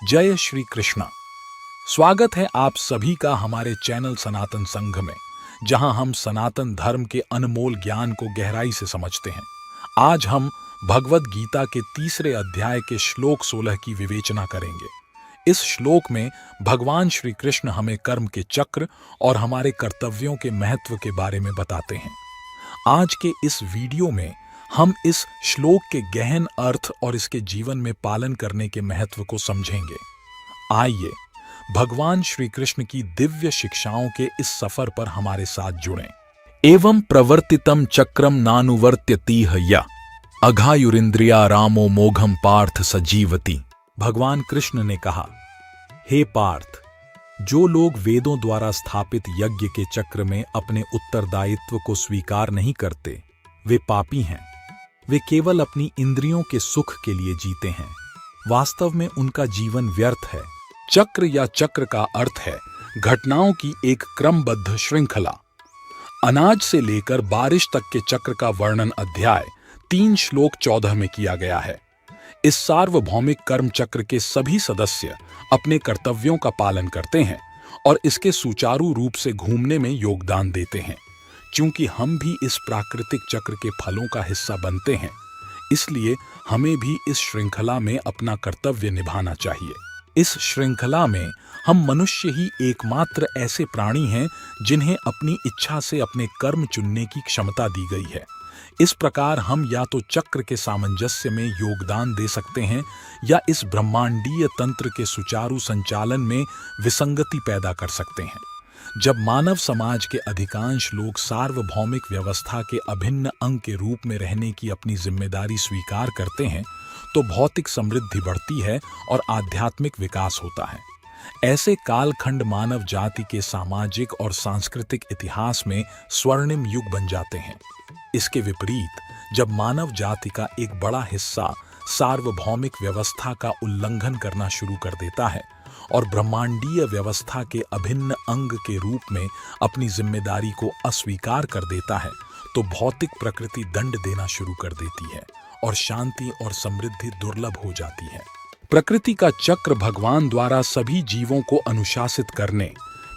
जय श्री कृष्णा। स्वागत है आप सभी का हमारे चैनल सनातन संघ में, जहां हम सनातन धर्म के अनमोल ज्ञान को गहराई से समझते हैं। आज हम भगवद गीता के तीसरे अध्याय के श्लोक 16 की विवेचना करेंगे। इस श्लोक में भगवान श्री कृष्ण हमें कर्म के चक्र और हमारे कर्तव्यों के महत्व के बारे में बताते हैं। आज के इस वीडियो में हम इस श्लोक के गहन अर्थ और इसके जीवन में पालन करने के महत्व को समझेंगे। आइए भगवान श्री कृष्ण की दिव्य शिक्षाओं के इस सफर पर हमारे साथ जुड़ें। एवं प्रवर्तितम चक्रम नानुवर्त्यतीह या अघायुरिंद्रिया रामो मोघम पार्थ सजीवती। भगवान कृष्ण ने कहा, हे पार्थ, जो लोग वेदों द्वारा स्थापित यज्ञ के चक्र में अपने उत्तरदायित्व को स्वीकार नहीं करते, वे पापी हैं। वे केवल अपनी इंद्रियों के सुख के लिए जीते हैं। वास्तव में उनका जीवन व्यर्थ है। चक्र या चक्र का अर्थ है घटनाओं की एक क्रमबद्ध श्रृंखला। अनाज से लेकर बारिश तक के चक्र का वर्णन अध्याय 3 श्लोक 14 में किया गया है। इस सार्वभौमिक कर्म चक्र के सभी सदस्य अपने कर्तव्यों का पालन करते हैं और इसके सुचारू रूप से घूमने में योगदान देते हैं। क्योंकि हम भी इस प्राकृतिक चक्र के फलों का हिस्सा बनते हैं, इसलिए हमें भी इस श्रृंखला में अपना कर्तव्य निभाना चाहिए। इस श्रृंखला में हम मनुष्य ही एकमात्र ऐसे प्राणी हैं जिन्हें अपनी इच्छा से अपने कर्म चुनने की क्षमता दी गई है। इस प्रकार हम या तो चक्र के सामंजस्य में योगदान दे सकते हैं या इस ब्रह्मांडीय तंत्र के सुचारू संचालन में विसंगति पैदा कर सकते हैं। जब मानव समाज के अधिकांश लोग सार्वभौमिक व्यवस्था के अभिन्न अंग के रूप में रहने की अपनी जिम्मेदारी स्वीकार करते हैं, तो भौतिक समृद्धि बढ़ती है और आध्यात्मिक विकास होता है। ऐसे कालखंड मानव जाति के सामाजिक और सांस्कृतिक इतिहास में स्वर्णिम युग बन जाते हैं। इसके विपरीत, जब मानव जाति का एक बड़ा हिस्सा सार्वभौमिक व्यवस्था का उल्लंघन करना शुरू कर देता है और ब्रह्मांडीय व्यवस्था के अभिन्न अंग के रूप में अपनी जिम्मेदारी को अस्वीकार कर देता है, तो भौतिक प्रकृति दंड देना शुरू कर देती है और शांति और समृद्धि दुर्लभ हो जाती है। प्रकृति का चक्र भगवान द्वारा सभी जीवों को अनुशासित करने,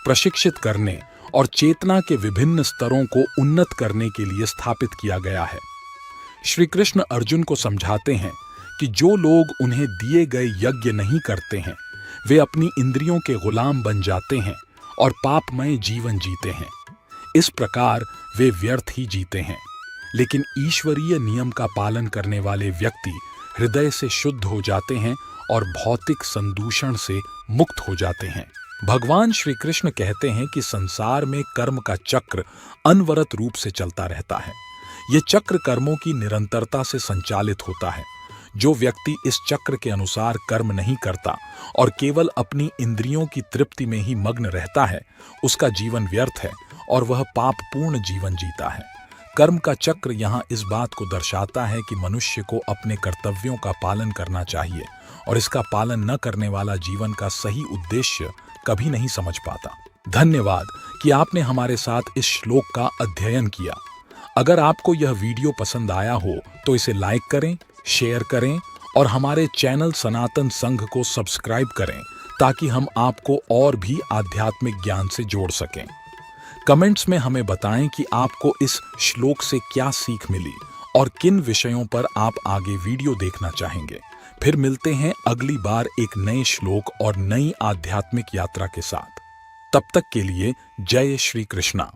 प्रशिक्षित करने और चेतना के विभिन्न स्तरों को उन्नत करने के लिए स्थापित किया गया है। श्री कृष्ण अर्जुन को समझाते हैं कि जो लोग उन्हें दिए गए यज्ञ नहीं करते हैं, वे अपनी इंद्रियों के गुलाम बन जाते हैं और पापमय जीवन जीते हैं। इस प्रकार वे व्यर्थ ही जीते हैं। लेकिन ईश्वरीय नियम का पालन करने वाले व्यक्ति हृदय से शुद्ध हो जाते हैं और भौतिक संदूषण से मुक्त हो जाते हैं। भगवान श्री कृष्ण कहते हैं कि संसार में कर्म का चक्र अनवरत रूप से चलता रहता है। यह चक्र कर्मों की निरंतरता से संचालित होता है। जो व्यक्ति इस चक्र के अनुसार कर्म नहीं करता और केवल अपनी इंद्रियों की तृप्ति में ही मग्न रहता है, उसका जीवन व्यर्थ है और वह पापपूर्ण जीवन जीता है। कर्म का चक्र यहाँ इस बात को दर्शाता है कि मनुष्य को अपने कर्तव्यों का पालन करना चाहिए और इसका पालन न करने वाला जीवन का सही उद्देश्य कभी नहीं समझ पाता। धन्यवाद कि आपने हमारे साथ इस श्लोक का अध्ययन किया। अगर आपको यह वीडियो पसंद आया हो तो इसे लाइक करें, शेयर करें और हमारे चैनल सनातन संघ को सब्सक्राइब करें ताकि हम आपको और भी आध्यात्मिक ज्ञान से जोड़ सकें। कमेंट्स में हमें बताएं कि आपको इस श्लोक से क्या सीख मिली और किन विषयों पर आप आगे वीडियो देखना चाहेंगे। फिर मिलते हैं अगली बार एक नए श्लोक और नई आध्यात्मिक यात्रा के साथ। तब तक के लिए जय श्री कृष्णा।